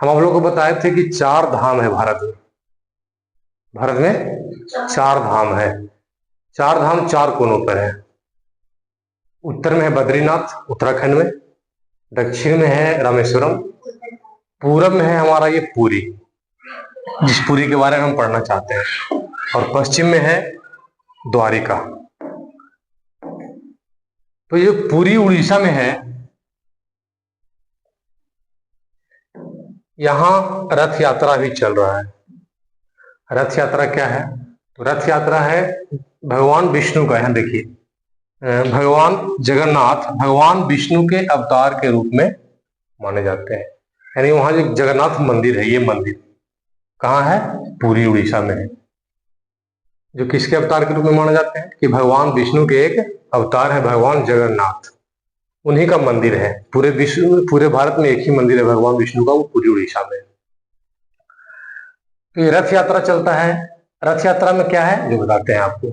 हम आप लोगों को बताए थे कि 4 धाम है भारत में। भारत में 4 धाम है। 4 धाम 4 कोनों पर है। उत्तर में है बद्रीनाथ उत्तराखंड में, दक्षिण में है रामेश्वरम, पूरब में है हमारा ये पुरी, जिस पुरी के बारे में हम पढ़ना चाहते हैं, और पश्चिम में है द्वारिका। तो ये पुरी उड़ीसा में है। यहां रथ यात्रा भी चल रहा है। रथ यात्रा क्या है? तो रथ यात्रा है भगवान विष्णु का। यहां देखिए, भगवान जगन्नाथ भगवान विष्णु के अवतार के रूप में माने जाते हैं। यानी वहां जो जगन्नाथ मंदिर है, ये मंदिर कहाँ है? पुरी उड़ीसा में है। जो किसके अवतार के रूप में माने जाते हैं? कि भगवान विष्णु के एक अवतार है भगवान जगन्नाथ, उन्हीं का मंदिर है। पूरे विश्व में, पूरे भारत में एक ही मंदिर है भगवान विष्णु का, वो पुरी उड़ीसा में। तो ये रथ यात्रा चलता है। रथ यात्रा में क्या है जो बताते हैं आपको।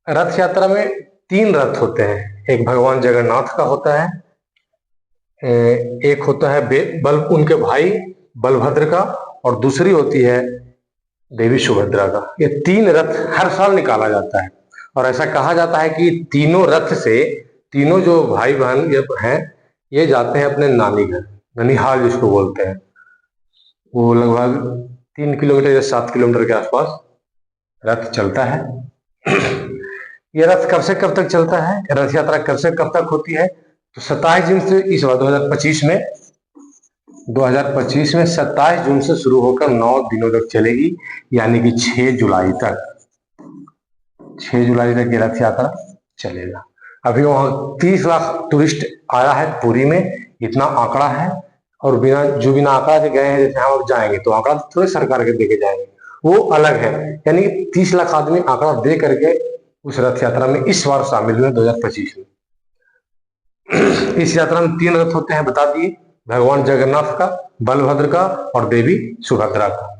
रथ यात्रा में 3 रथ होते हैं। एक भगवान जगन्नाथ का होता है, एक होता है उनके भाई बलभद्र का, और दूसरी होती है देवी सुभद्रा का। ये 3 रथ हर साल निकाला जाता है। और ऐसा कहा जाता है कि तीनों रथ से, तीनों जो भाई बहन ये हैं, ये जाते हैं अपने नानी घर, ननिहाल जिसको बोलते हैं। वो लगभग 3 किलोमीटर या 7 किलोमीटर के आसपास रथ चलता है। ये रथ कब से कब तक चलता है? रथ यात्रा कब से कब तक होती है? तो 27 जून से इस बार 2025 में 27 जून से शुरू होकर 9 दिनों तक चलेगी, यानी कि 6 जुलाई तक। 6 जुलाई तक ये रथ यात्रा चलेगा। अभी वहां 30 लाख टूरिस्ट आया है पुरी में, इतना आंकड़ा है। और बिना आंकड़ा से गए हैं, जैसे हम जाएंगे तो आंकड़ा थोड़े सरकार के देके जाएंगे, वो अलग है। यानी 30 लाख आदमी आंकड़ा दे करके उस रथ यात्रा में इस बार शामिल हुए 2025 में। इस यात्रा में 3 रथ होते हैं, बता दिए, भगवान जगन्नाथ का, बलभद्र का और देवी सुभद्रा का।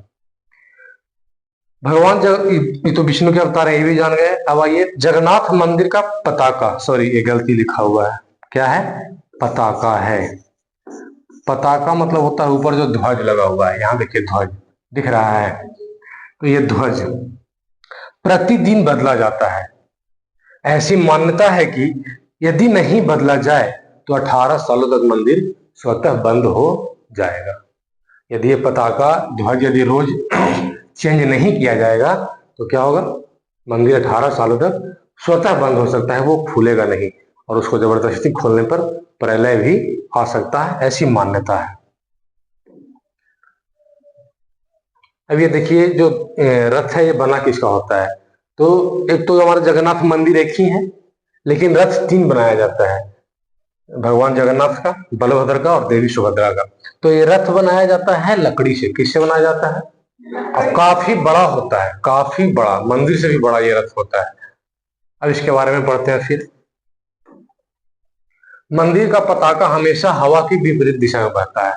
ये तो विष्णु के अवतार है, ये भी जान गए। अब आइए जगन्नाथ मंदिर का पताका, सॉरी ये गलती लिखा हुआ है, क्या है? पताका है। पताका मतलब होता है ऊपर जो ध्वज लगा हुआ है। यहाँ देखिए ध्वज दिख रहा है, तो ये ध्वज प्रतिदिन बदला जाता है। ऐसी मान्यता है कि यदि नहीं बदला जाए तो 18 सालों तक मंदिर स्वतः बंद हो जाएगा। यदि ये पताका ध्वज यदि रोज चेंज नहीं किया जाएगा तो क्या होगा? मंदिर 18 सालों तक स्वतः बंद हो सकता है, वो खुलेगा नहीं, और उसको जबरदस्ती खोलने पर प्रलय भी आ सकता है, ऐसी मान्यता है। अब ये देखिए जो रथ है ये बना किसका होता है? तो एक तो हमारा जगन्नाथ मंदिर एक ही है, लेकिन रथ 3 बनाया जाता है, भगवान जगन्नाथ का, बलभद्र का और देवी सुभद्रा का। तो ये रथ बनाया जाता है लकड़ी से। किससे बनाया जाता है? और काफी बड़ा होता है, काफी बड़ा, मंदिर से भी बड़ा ये रथ होता है। अब इसके बारे में पढ़ते हैं फिर। मंदिर का पताका हमेशा हवा की विपरीत दिशा में बहता है।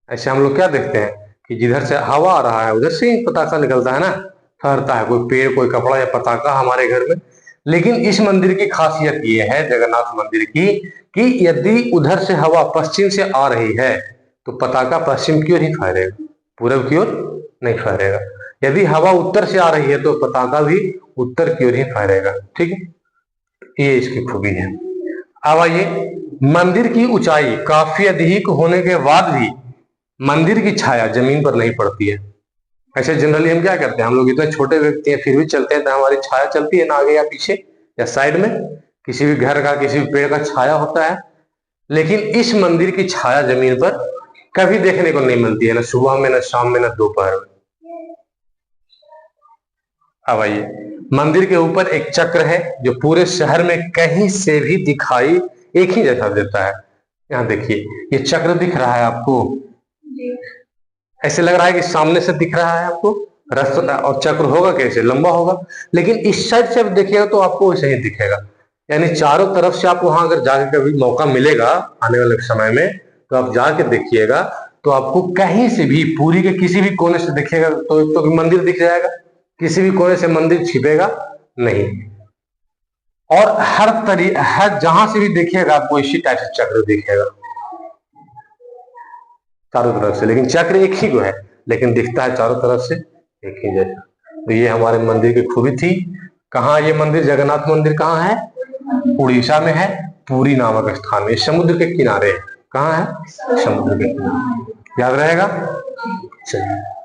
ऐसे हम लोग क्या देखते हैं कि जिधर से हवा आ रहा है उधर से ही पताका निकलता है ना, फहरता है, कोई पेड़, कोई कपड़ा या पताका हमारे घर में। लेकिन इस मंदिर की खासियत ये है, जगन्नाथ मंदिर की, कि यदि उधर से हवा पश्चिम से आ रही है तो पताका पश्चिम की ओर ही फहरेगा, पूरब की ओर नहीं फहरेगा। यदि हवा उत्तर से आ रही है तो पताका भी उत्तर की ओर ही फहरेगा। ठीक है, ये इसकी खूबी है। अब आइए, मंदिर की ऊंचाई काफी अधिक होने के बाद भी मंदिर की छाया जमीन पर नहीं पड़ती है। ऐसे जनरली हम क्या करते हैं, हम लोग इतने छोटे व्यक्ति हैं फिर भी चलते हैं तो हमारी छाया चलती है ना आगे या पीछे या साइड में, किसी भी घर का, किसी भी पेड़ का छाया होता है। लेकिन इस मंदिर की छाया जमीन पर कभी देखने को नहीं मिलती है, ना सुबह में, ना शाम में, ना दोपहर में। अब आइए, मंदिर के ऊपर एक चक्र है जो पूरे शहर में कहीं से भी दिखाई एक ही जैसा देता है। यहाँ देखिए, ये चक्र दिख रहा है आपको? ऐसे लग रहा है कि सामने से दिख रहा है आपको रास्ता, और चक्र होगा कैसे? लंबा होगा। लेकिन इस साइड से देखिएगा तो आपको वैसे ही दिखेगा। यानी चारों तरफ से आप वहां अगर जाके कभी मौका मिलेगा आने वाले समय में तो आप जाके देखिएगा, तो आपको कहीं से भी, पूरी के किसी भी कोने से दिखेगा तो मंदिर दिख जाएगा, किसी भी कोने से मंदिर छिपेगा नहीं। और हर जहां से भी देखिएगा आपको इसी टाइप से चक्र दिखेगा। चारों तरफ से, लेकिन चक्र एक ही को है, लेकिन दिखता है चारों तरफ से एक ही जैसा। तो ये हमारे मंदिर की खूबी थी। कहाँ ये मंदिर, जगन्नाथ मंदिर कहाँ है? उड़ीसा में है, पुरी नामक स्थान में, समुद्र के किनारे है। कहाँ है? समुद्र के किनारे। याद रहेगा? चलिए।